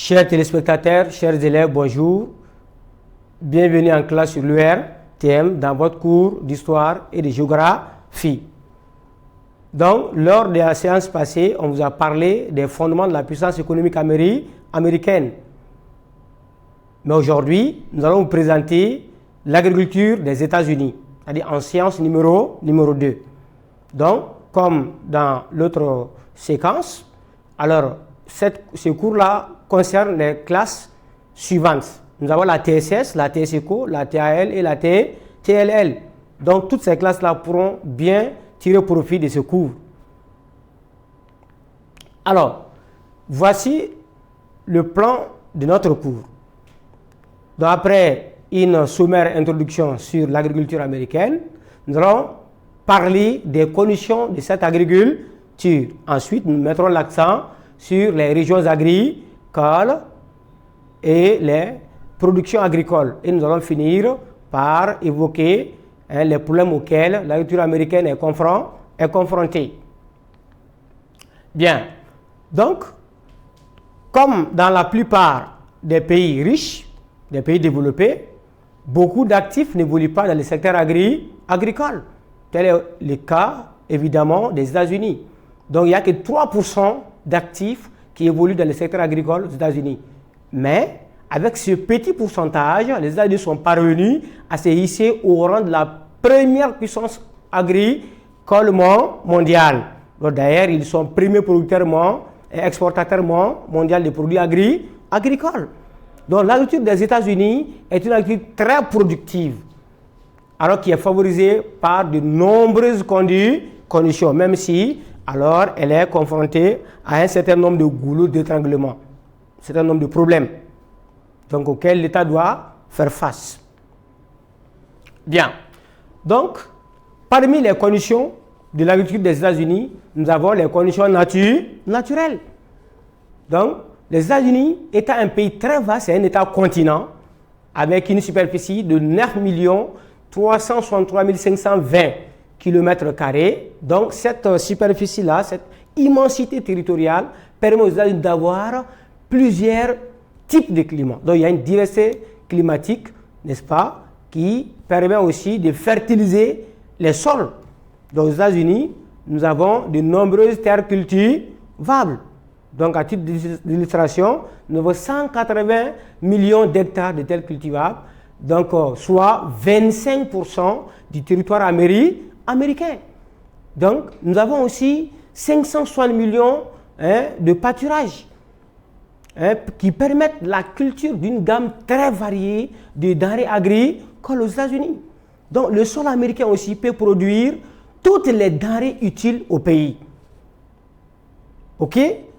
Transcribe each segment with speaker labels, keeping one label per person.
Speaker 1: Chers téléspectateurs, chers élèves, bonjour. Bienvenue en classe sur l'URTM dans votre cours d'histoire et de géographie. Donc, lors de la séance passée, on vous a parlé des fondements de la puissance économique américaine. Mais aujourd'hui, nous allons vous présenter l'agriculture des États-Unis, c'est-à-dire en séance numéro 2. Donc, comme dans l'autre séquence, alors ce cours-là concerne les classes suivantes. Nous avons la TSS, la TSECO, la TAL et la TLL. Donc, toutes ces classes-là pourront bien tirer profit de ce cours. Alors, voici le plan de notre cours. Donc, après une sommaire introduction sur l'agriculture américaine, nous allons parler des conditions de cette agriculture. Ensuite, nous mettrons l'accent sur les régions agricoles et les productions agricoles. Et nous allons finir par évoquer les problèmes auxquels l'agriculture américaine est confrontée. Bien. Donc, comme dans la plupart des pays riches, des pays développés, beaucoup d'actifs n'évoluent pas dans le secteur agricole. Tel est le cas, évidemment, des États-Unis. Donc, il n'y a que 3% d'actifs qui évoluent dans le secteur agricole aux États-Unis. Mais, avec ce petit pourcentage, les États-Unis sont parvenus à se hisser au rang de la première puissance agricole mondiale. D'ailleurs, ils sont premiers producteurs et exportateurs mondiaux de produits agricoles. Donc, l'agriculture des États-Unis est une agriculture très productive, alors qui est favorisée par de nombreuses conditions, même si alors elle est confrontée à un certain nombre de goulots d'étranglement, un certain nombre de problèmes, donc auxquels l'État doit faire face. Bien. Donc, parmi les conditions de l'agriculture des États-Unis, nous avons les conditions naturelles. Donc, les États-Unis étant un pays très vaste, c'est un État continent avec une superficie de 9 363 520 km². Donc, cette superficie-là, cette immensité territoriale, permet aux États-Unis d'avoir plusieurs types de climats. Donc, il y a une diversité climatique, n'est-ce pas, qui permet aussi de fertiliser les sols. Donc, aux États-Unis, nous avons de nombreuses terres cultivables. Donc, à titre d'illustration, nous avons 180 millions d'hectares de terres cultivables, donc soit 25% du territoire américain. Donc, nous avons aussi 560 millions de pâturages qui permettent la culture d'une gamme très variée de denrées agricoles aux États-Unis. Donc, le sol américain aussi peut produire toutes les denrées utiles au pays. OK?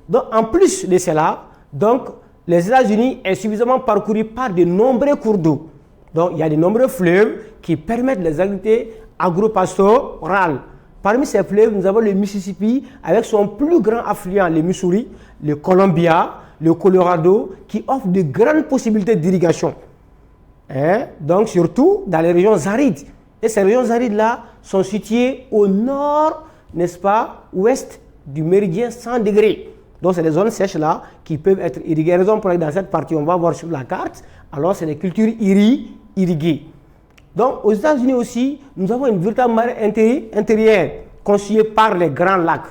Speaker 1: Donc, en plus de cela, donc, les États-Unis sont suffisamment parcourus par de nombreux cours d'eau. Donc, il y a de nombreux fleuves qui permettent les activités agro-pastorales. Parmi ces fleuves, nous avons le Mississippi avec son plus grand affluent, le Missouri, le Columbia, le Colorado, qui offrent de grandes possibilités d'irrigation. Donc, surtout dans les régions arides. Et ces régions arides-là sont situées au nord, n'est-ce pas, ouest du méridien 100 degrés. Donc, c'est des zones sèches-là qui peuvent être irriguées. Raison pour laquelle dans cette partie, on va voir sur la carte, alors c'est des cultures irriguées. Donc, aux États-Unis aussi, nous avons une véritable mer intérieure constituée par les grands lacs.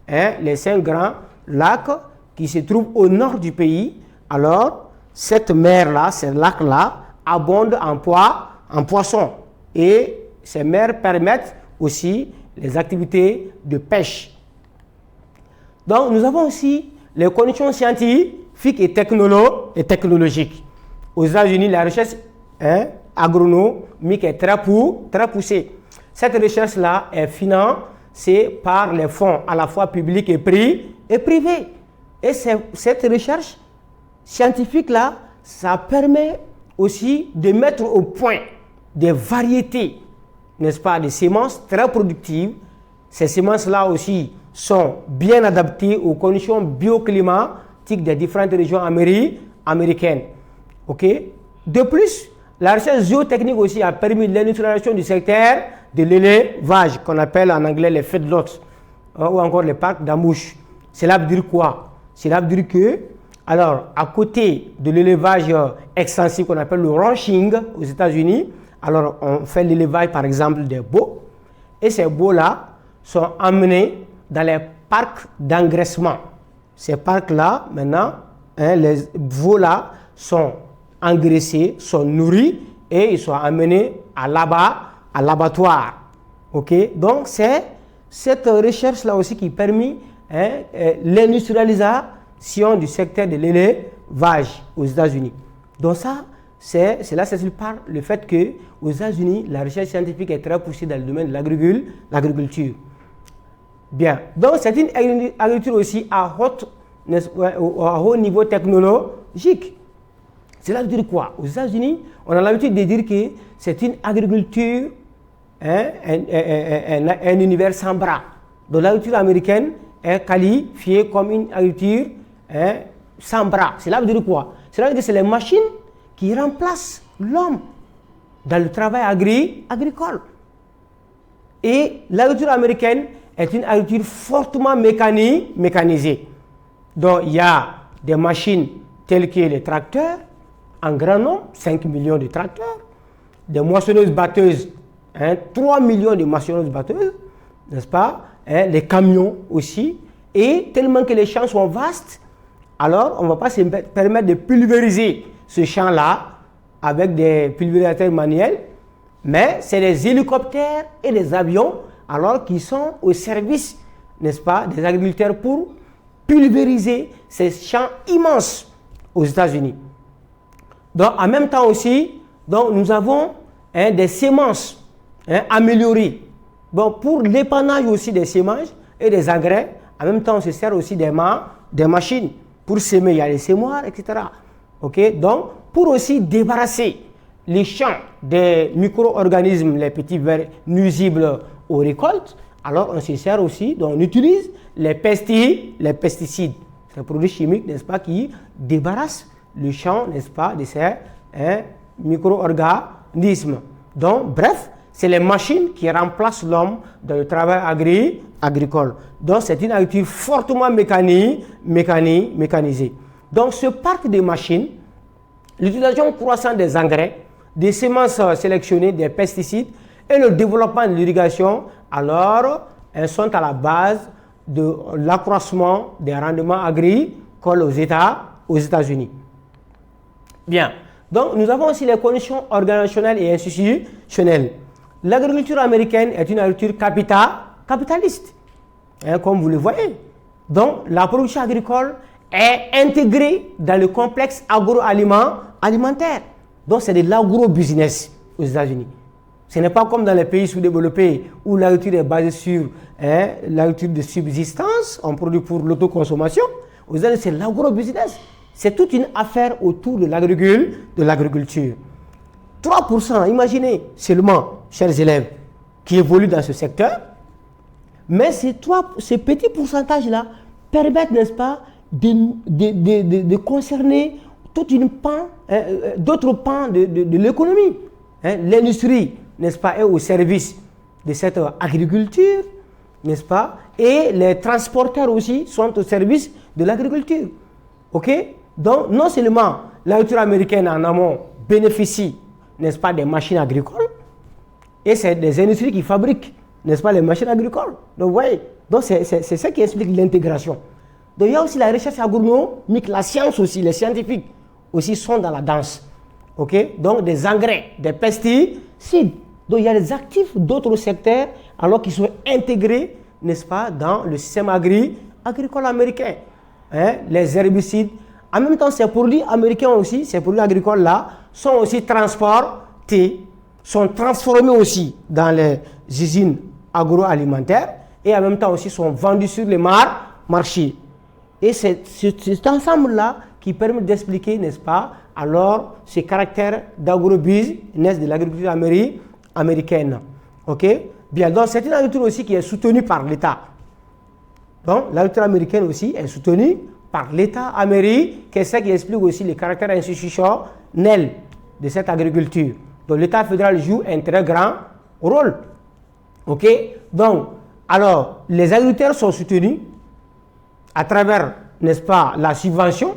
Speaker 1: Les 5 grands lacs qui se trouvent au nord du pays. Alors, cette mer-là, ces lacs-là, abondent en poissons. Et ces mers permettent aussi les activités de pêche. Donc, nous avons aussi les conditions scientifiques et technologiques. Aux États-Unis, la recherche agronomique est très poussée. Cette recherche-là est financée par les fonds à la fois publics et privés. Et cette recherche scientifique-là, ça permet aussi de mettre au point des variétés, n'est-ce pas, de semences très productives. Ces semences-là aussi sont bien adaptées aux conditions bioclimatiques des différentes régions américaines. OK? De plus, la recherche géotechnique aussi a permis l'industrialisation du secteur de l'élevage, qu'on appelle en anglais les feedlots, ou encore les parcs d'embauche. Cela veut dire quoi? Cela veut dire que Alors, à côté de l'élevage extensif qu'on appelle le ranching aux États-Unis, alors on fait l'élevage par exemple des veaux. Et ces veaux-là sont emmenés dans les parcs d'engraissement. Ces parcs-là, maintenant, les veaux-là sont engraissés, sont nourris et ils sont amenés à l'abattoir. Ok, donc c'est cette recherche-là aussi qui permet l'industrialisation du secteur de l'élevage aux États-Unis. Donc ça, c'est là c'est par le fait que aux États-Unis, la recherche scientifique est très poussée dans le domaine de l'agriculture. Bien, donc c'est une agriculture aussi à haut niveau technologique. Cela veut dire quoi? Aux États-Unis, on a l'habitude de dire que c'est une agriculture, un univers sans bras. Donc l'agriculture américaine est qualifiée comme une agriculture sans bras. Cela veut dire quoi? Cela veut dire que c'est les machines qui remplacent l'homme dans le travail agricole. Et l'agriculture américaine est une agriculture fortement mécanisée. Donc il y a des machines telles que les tracteurs, en grand nombre, 5 millions de tracteurs, des moissonneuses-batteuses, 3 millions de moissonneuses-batteuses, n'est-ce pas? Les camions aussi. Et tellement que les champs sont vastes, alors on ne va pas se permettre de pulvériser ce champ-là avec des pulvérisateurs manuels, mais c'est des hélicoptères et des avions alors qui sont au service, n'est-ce pas, des agriculteurs pour pulvériser ces champs immenses aux États-Unis. Donc en même temps aussi, donc, nous avons des semences améliorées. Bon, pour l'épandage aussi des semences et des engrais, en même temps on se sert aussi des machines pour semer, il y a les semoirs, etc. Ok, donc pour aussi débarrasser les champs des micro-organismes, les petits vers nuisibles aux récoltes, alors on se sert aussi, donc on utilise les pesticides, ces produits chimiques, n'est-ce pas, qui débarrassent le champ, n'est-ce pas, de ces micro-organismes. Donc, bref, c'est les machines qui remplacent l'homme dans le travail agricole. Donc, c'est une agriculture fortement mécanisée. Donc, ce parc de machines, l'utilisation croissante des engrais, des semences sélectionnées, des pesticides et le développement de l'irrigation, alors, elles sont à la base de l'accroissement des rendements agricoles aux États-Unis. Bien, donc nous avons aussi les conditions organisationnelles et institutionnelles. L'agriculture américaine est une agriculture capitaliste, comme vous le voyez. Donc la production agricole est intégrée dans le complexe agroalimentaire. Donc c'est de l'agro-business aux États-Unis. Ce n'est pas comme dans les pays sous-développés où l'agriculture est basée sur l'agriculture de subsistance, on produit pour l'autoconsommation. Aux États-Unis, c'est l'agro-business. C'est toute une affaire autour de l'agriculture. 3%, imaginez seulement, chers élèves, qui évoluent dans ce secteur. Mais ces petits pourcentages-là permettent, n'est-ce pas, de concerner toute une d'autres pans de l'économie. L'industrie, n'est-ce pas, est au service de cette agriculture, n'est-ce pas? Et les transporteurs aussi sont au service de l'agriculture. Ok? Donc, non seulement l'agriculture américaine en amont bénéficie, n'est-ce pas, des machines agricoles, et c'est des industries qui fabriquent, n'est-ce pas, les machines agricoles. Donc, vous voyez, donc c'est ça qui explique l'intégration. Donc, il y a aussi la recherche agronomique, la science aussi, les scientifiques aussi sont dans la danse. Ok? Donc, des engrais, des pesticides. Donc, il y a des actifs d'autres secteurs alors qu'ils sont intégrés, n'est-ce pas, dans le système agricole américain. Les herbicides. En même temps, ces produits américains aussi, ces produits agricoles-là, sont aussi transportés, sont transformés aussi dans les usines agroalimentaires et en même temps aussi sont vendus sur les marchés. Et c'est cet ensemble-là qui permet d'expliquer, n'est-ce pas, alors ce caractère d'agro-business de l'agriculture américaine. Ok? Bien, donc c'est une agriculture aussi qui est soutenue par l'État. Donc l'agriculture américaine aussi est soutenue par l'État américain, c'est ça qui explique aussi le caractère institutionnel de cette agriculture. Donc l'État fédéral joue un très grand rôle. Ok? Donc, alors, les agriculteurs sont soutenus à travers, n'est-ce pas, la subvention,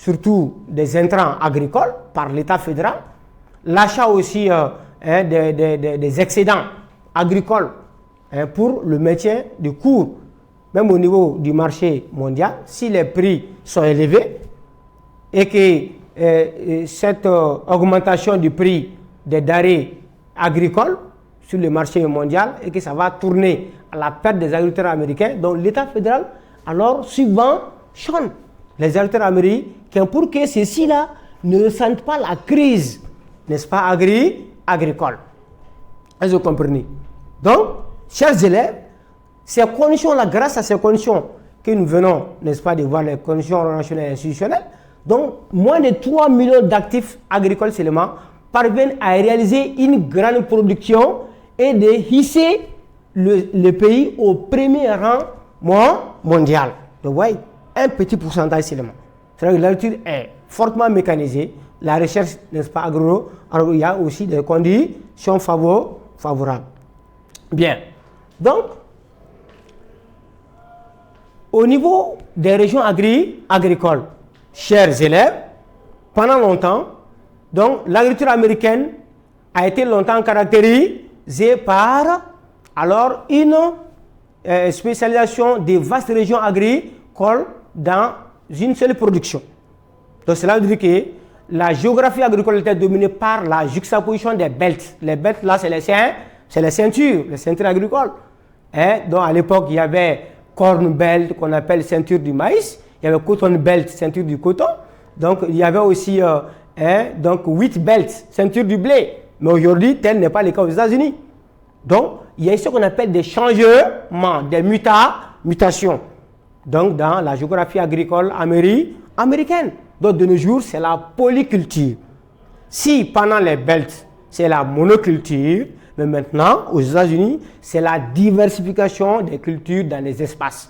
Speaker 1: surtout des intrants agricoles par l'État fédéral, l'achat aussi des excédents agricoles pour le maintien du cours. Même au niveau du marché mondial, si les prix sont élevés et que cette augmentation du prix des denrées agricoles sur le marché mondial et que ça va tourner à la perte des agriculteurs américains, donc l'État fédéral alors subventionne les agriculteurs américains pour que ceux-ci-là ne ressentent pas la crise, n'est-ce pas, agricole. Est-ce que vous comprenez? Donc, chers élèves, ces conditions-là, grâce à ces conditions que nous venons, n'est-ce pas, de voir les conditions relationnelles et institutionnelles, donc moins de 3 millions d'actifs agricoles seulement parviennent à réaliser une grande production et de hisser le pays au premier rang mondial. Donc, vous voyez, un petit pourcentage seulement. C'est-à-dire que l'agriculture est fortement mécanisée. La recherche, n'est-ce pas, il y a aussi des conditions favorables. Bien. Donc, au niveau des régions agricoles, chers élèves, pendant longtemps, donc l'agriculture américaine a été longtemps caractérisée par alors une spécialisation des vastes régions agricoles dans une seule production. Donc cela veut dire que la géographie agricole était dominée par la juxtaposition des belts. Les belts là, c'est les ceintures agricoles. Donc à l'époque, il y avait corn belt qu'on appelle ceinture du maïs, il y avait cotton belt, ceinture du coton. Donc il y avait aussi donc wheat belt, ceinture du blé. Mais aujourd'hui, tel n'est pas le cas aux États-Unis. Donc il y a ce qu'on appelle des changements, des mutations. Donc dans la géographie agricole américaine. Donc de nos jours, c'est la polyculture. Si pendant les belts, c'est la monoculture, mais maintenant, aux États-Unis, c'est la diversification des cultures dans les espaces.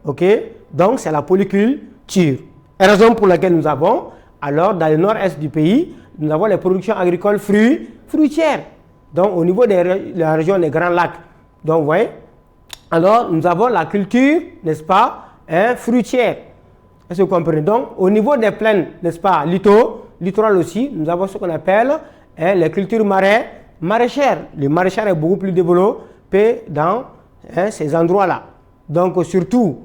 Speaker 1: OK? Donc, c'est la polyculture. Et raison pour laquelle nous avons, alors, dans le nord-est du pays, nous avons les productions agricoles fruitières. Donc, au niveau de la région des Grands Lacs. Donc, vous voyez, alors, nous avons la culture, n'est-ce pas, fruitière. Est-ce que vous comprenez? Donc, au niveau des plaines, n'est-ce pas, littoral aussi, nous avons ce qu'on appelle les cultures maraîchères. Le maraîchage est beaucoup plus développé dans ces endroits-là. Donc, surtout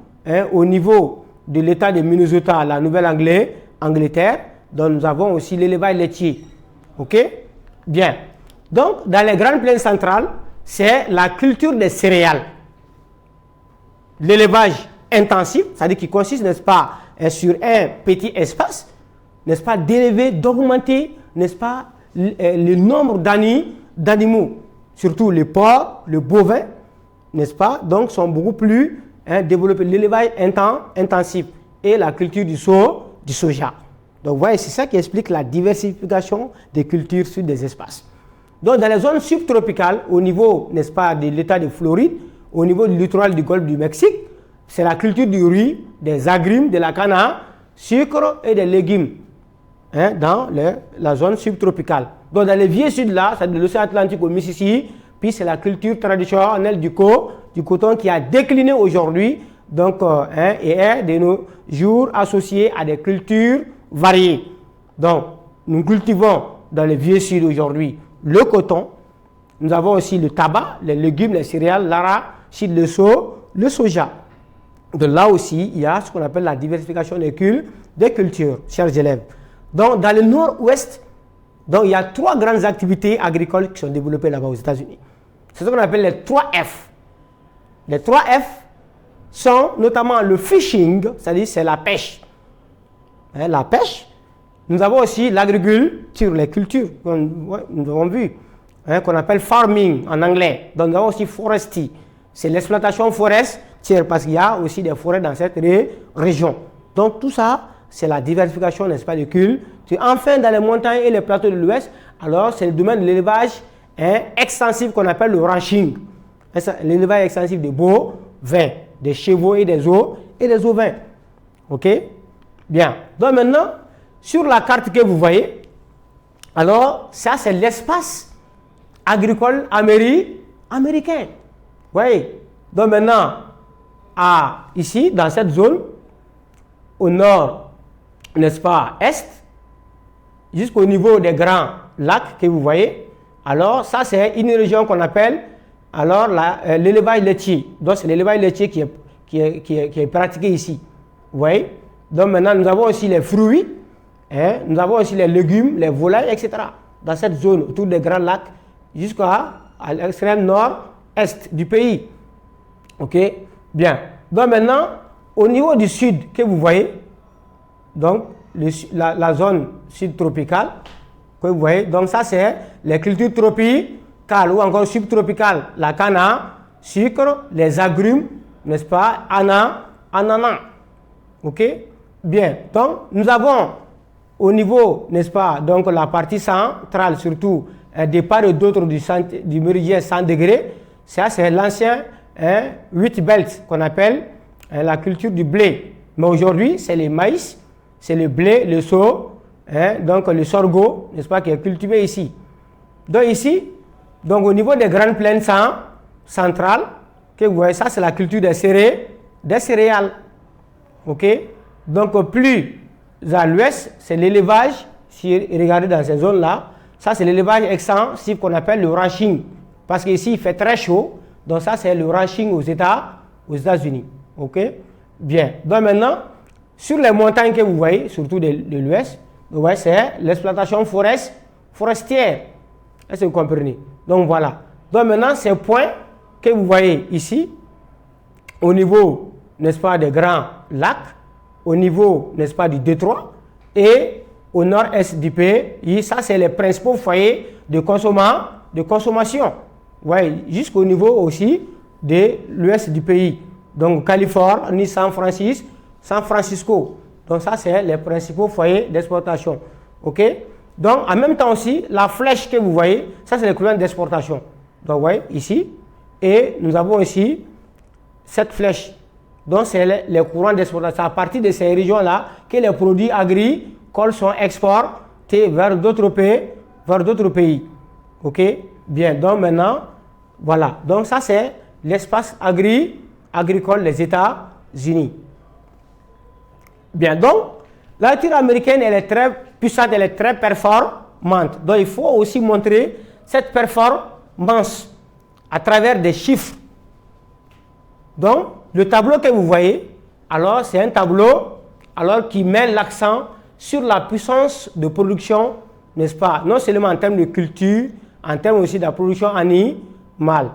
Speaker 1: au niveau de l'État de Minnesota, la Nouvelle-Angleterre, donc nous avons aussi l'élevage laitier. OK? Bien. Donc, dans les grandes plaines centrales, c'est la culture des céréales. L'élevage intensif, c'est-à-dire qui consiste, n'est-ce pas, sur un petit espace, n'est-ce pas, d'élever, d'augmenter, n'est-ce pas, le nombre d'animaux, surtout les porcs, le bovin, n'est-ce pas, donc sont beaucoup plus développés. L'élevage intensif et la culture du soja. Donc, vous voyez, c'est ça qui explique la diversification des cultures sur des espaces. Donc, dans les zones subtropicales, au niveau, n'est-ce pas, de l'État de Floride, au niveau du littoral du golfe du Mexique, c'est la culture du riz, des agrumes, de la canne à sucre et des légumes dans la zone subtropicale. Donc dans les vieux sud là, c'est de l'océan Atlantique au Mississippi, puis c'est la culture traditionnelle du coton qui a décliné aujourd'hui, donc et est de nos jours associé à des cultures variées. Donc nous cultivons dans les vieux sud aujourd'hui le coton, nous avons aussi le tabac, les légumes, les céréales, l'arachide, le soja. De là aussi, il y a ce qu'on appelle la diversification des cultures, chers élèves. Donc, dans le nord-ouest, donc, il y a 3 grandes activités agricoles qui sont développées là-bas aux États-Unis. C'est ce qu'on appelle les 3 F. Les 3 F sont notamment le fishing, c'est-à-dire c'est la pêche. La pêche. Nous avons aussi l'agriculture, les cultures, nous avons vu, qu'on appelle farming en anglais. Donc, nous avons aussi forestry, c'est l'exploitation forestière parce qu'il y a aussi des forêts dans cette région. Donc, tout ça, c'est la diversification, n'est-ce pas, de culture. Enfin, dans les montagnes et les plateaux de l'Ouest, alors c'est le domaine de l'élevage extensif qu'on appelle le ranching. L'élevage extensif des bovins, des chevaux et des ovins. OK? Bien. Donc maintenant, sur la carte que vous voyez, alors ça c'est l'espace agricole américain. Vous voyez? Donc maintenant, ici, dans cette zone, au nord n'est-ce pas, est, jusqu'au niveau des grands lacs que vous voyez. Alors, ça, c'est une région qu'on appelle alors l'élevage laitier. Donc, c'est l'élevage laitier qui est pratiqué ici. Vous voyez? Donc, maintenant, nous avons aussi les fruits, hein, nous avons aussi les légumes, les volailles, etc. Dans cette zone, autour des grands lacs, jusqu'à l'extrême nord-est du pays. OK? Bien. Donc, maintenant, au niveau du sud, que vous voyez, donc, la zone sud-tropicale, que vous voyez, donc ça c'est les cultures tropicales ou encore subtropicales, la canne à sucre, les agrumes, n'est-ce pas, ananas, ok, bien, donc nous avons au niveau, n'est-ce pas, donc la partie centrale surtout, des parts et d'autres du méridien 100 degrés, ça c'est l'ancien 8 belt qu'on appelle la culture du blé, mais aujourd'hui c'est le maïs, c'est le blé, le donc le sorgho, n'est-ce pas, qui est cultivé ici. Donc ici, donc au niveau des grandes plaines centrales, que vous voyez, ça c'est la culture des céréales. Ok? Donc plus à l'ouest, c'est l'élevage, si vous regardez dans ces zones-là, ça c'est l'élevage extensif qu'on appelle le ranching. Parce qu'ici il fait très chaud, donc ça c'est le ranching aux États-Unis. Ok? Bien. Donc maintenant, sur les montagnes que vous voyez, surtout de l'ouest, ouais, c'est l'exploitation forestière. Est-ce que vous comprenez? Donc voilà. Donc maintenant, ces points que vous voyez ici, au niveau, n'est-ce pas, des grands lacs, au niveau, n'est-ce pas, du détroit, et au nord-est du pays, ça c'est les principaux foyers de consommation. Ouais, jusqu'au niveau aussi de l'ouest du pays. Donc Californie, San Francisco. Donc ça, c'est les principaux foyers d'exportation. OK? Donc, en même temps aussi, la flèche que vous voyez, ça, c'est les courants d'exportation. Donc, vous voyez, ici. Et nous avons ici cette flèche. Donc, c'est les courants d'exportation. À partir de ces régions-là que les produits agricoles sont exportés vers d'autres pays. OK? Bien. Donc, maintenant, voilà. Donc, ça, c'est l'espace agricole des États-Unis. Bien, donc, l'agriculture américaine, elle est très puissante, elle est très performante. Donc, il faut aussi montrer cette performance à travers des chiffres. Donc, le tableau que vous voyez, alors, c'est un tableau alors, qui met l'accent sur la puissance de production, n'est-ce pas? Non seulement en termes de culture, en termes aussi de la production animale.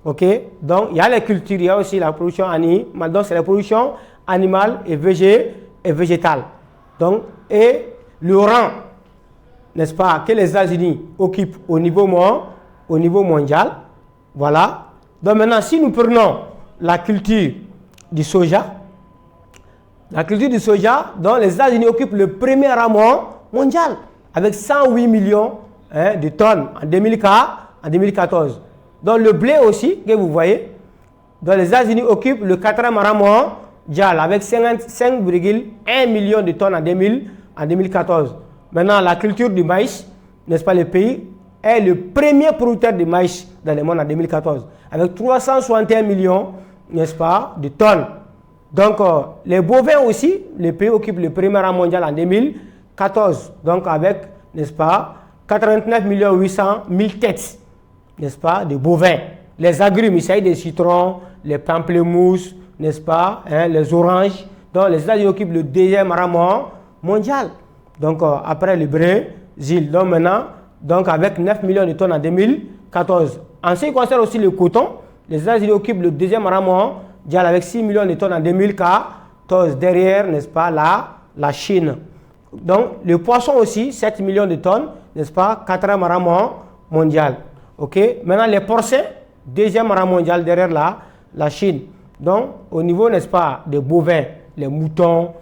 Speaker 1: OK? Donc, il y a les cultures, il y a aussi la production animale. Donc, c'est la production animale et végétale. Donc, et le rang, n'est-ce pas, que les États-Unis occupent au niveau mondial. Voilà. Donc maintenant, si nous prenons la culture du soja, donc les États-Unis occupent le premier rang mondial avec 108 millions de tonnes en 2014. Donc le blé aussi, que vous voyez, donc les États-Unis occupent le quatrième rang mondial avec 5,1 millions de tonnes en 2014. Maintenant, la culture du maïs, n'est-ce pas, le pays est le premier producteur de maïs dans le monde en 2014 avec 361 millions, n'est-ce pas, de tonnes. Donc, les bovins aussi, le pays occupe le premier rang mondial en 2014, donc avec, n'est-ce pas, 89 800 000 têtes, n'est-ce pas, de bovins. Les agrumes, il s'agit des citrons, les pamplemousses, n'est-ce pas, les oranges. Donc, les États-Unis occupent le deuxième rang mondial. Donc, après le Brésil. Donc, maintenant, donc avec 9 millions de tonnes en 2014. En ce qui concerne aussi le coton, les États-Unis occupent le deuxième rang mondial avec 6 millions de tonnes en 2014. Derrière, n'est-ce pas, la Chine. Donc, le poisson aussi, 7 millions de tonnes, n'est-ce pas, quatrième rang mondial. OK? Maintenant, les porcins, deuxième rang mondial derrière la Chine. Donc, au niveau, n'est-ce pas, des bovins, les moutons,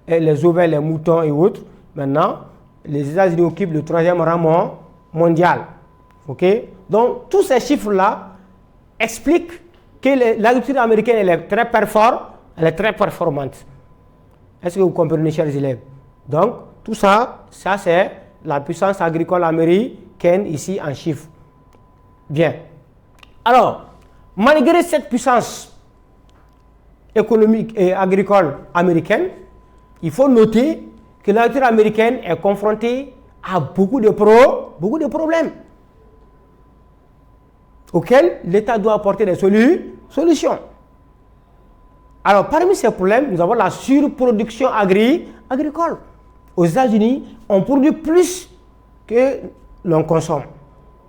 Speaker 1: les ovins, les moutons et autres, maintenant, les États-Unis occupent le troisième rang mondial. OK? Donc, tous ces chiffres-là expliquent que l'agriculture américaine elle est très performante. Est-ce que vous comprenez, chers élèves? Donc, tout ça, c'est la puissance agricole américaine ici en chiffres. Bien. Alors, malgré cette puissance économique et agricole américaine, il faut noter que l'agriculture américaine est confrontée à beaucoup de problèmes auxquels l'État doit apporter des solutions. Alors, parmi ces problèmes, nous avons la surproduction agricole. Aux États-Unis, on produit plus que l'on consomme.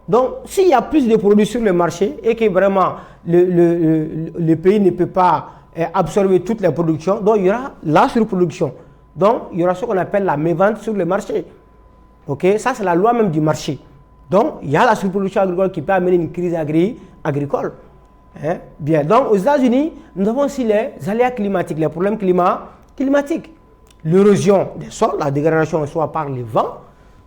Speaker 1: Donc, s'il y a plus de produits sur le marché et que vraiment le pays ne peut pas absorber toutes les productions, donc il y aura la surproduction. Donc, il y aura ce qu'on appelle la mévente sur le marché. Ok, ça, c'est la loi même du marché. Donc, il y a la surproduction agricole qui peut amener une crise agricole. Hein? Bien, donc aux États-Unis, nous avons aussi les aléas climatiques, les problèmes climatiques. L'érosion des sols, la dégradation soit par les vents,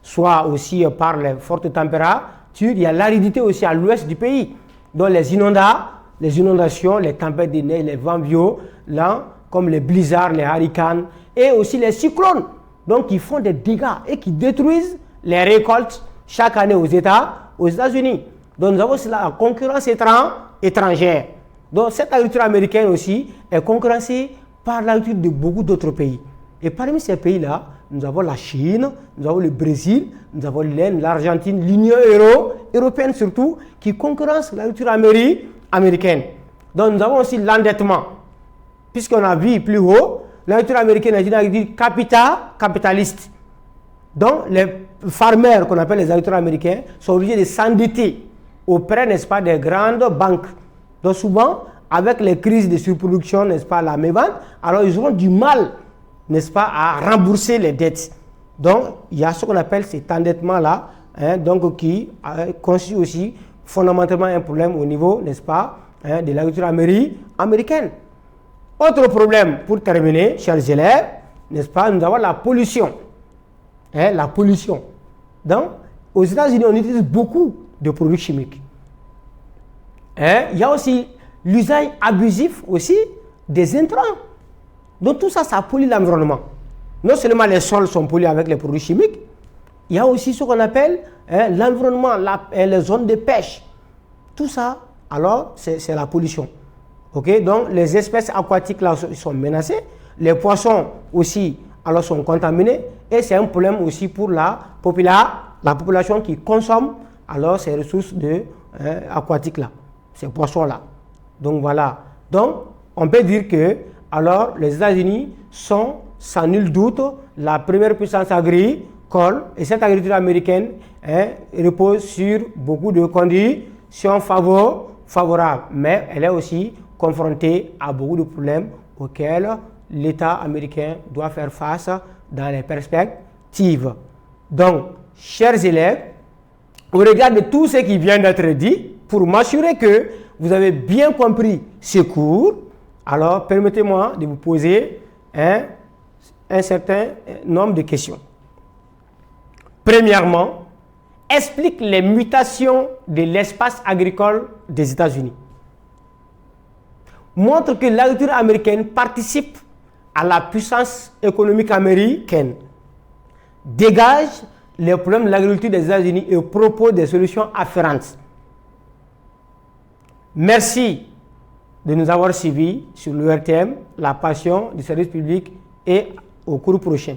Speaker 1: soit aussi par les fortes températures. Il y a l'aridité aussi à l'ouest du pays. Donc les inondations, les tempêtes de neige, les vents violents, comme les blizzards, les hurricanes, et aussi les cyclones, donc qui font des dégâts et qui détruisent les récoltes chaque année aux États-Unis. Donc nous avons aussi la concurrence étrangère. Donc cette agriculture américaine aussi est concurrencée par l'agriculture de beaucoup d'autres pays. Et parmi ces pays-là, nous avons la Chine, nous avons le Brésil, nous avons l'Inde, l'Argentine, l'Union européenne surtout, qui concurrence l'agriculture américaine. Donc nous avons aussi l'endettement, puisqu'on a vu plus haut, l'agriculture américaine est une agriculture capitaliste. Donc les farmers qu'on appelle les agriculteurs américains sont obligés de s'endetter auprès, n'est-ce pas, des grandes banques. Donc souvent, avec les crises de surproduction, n'est-ce pas, la mévente, alors ils auront du mal, n'est-ce pas, à rembourser les dettes. Donc il y a ce qu'on appelle cet endettement-là, hein, donc qui constitue aussi fondamentalement un problème au niveau, n'est-ce pas, hein, de l'agriculture américaine. Autre problème, pour terminer, chers élèves, n'est-ce pas, nous avons la pollution. Hein, la pollution. Donc, aux États-Unis, on utilise beaucoup de produits chimiques. Hein, il y a aussi l'usage abusif aussi des intrants. Donc tout ça, ça pollue l'environnement. Non seulement les sols sont pollués avec les produits chimiques, il y a aussi ce qu'on appelle l'environnement, les zones de pêche. Tout ça, alors, c'est la pollution. Okay? Donc les espèces aquatiques là sont menacées, les poissons aussi alors sont contaminés, et c'est un problème aussi pour la population qui consomme alors ces ressources aquatiques là, ces poissons là. Donc voilà. Donc on peut dire que alors les États-Unis sont sans nul doute la première puissance agricole, et cette agriculture américaine repose sur beaucoup de conditions favorables, mais elle est aussi confrontée à beaucoup de problèmes auxquels l'État américain doit faire face dans les perspectives. Donc, chers élèves, au regard de tout ce qui vient d'être dit, pour m'assurer que vous avez bien compris ce cours, alors permettez-moi de vous poser un certain nombre de questions. Premièrement, explique les mutations de l'espace agricole des États-Unis. Montre que l'agriculture américaine participe à la puissance économique américaine. Dégage les problèmes de l'agriculture des États-Unis et propose des solutions afférentes. Merci de nous avoir suivis sur l'URTM, la passion du service public, et au cours prochain.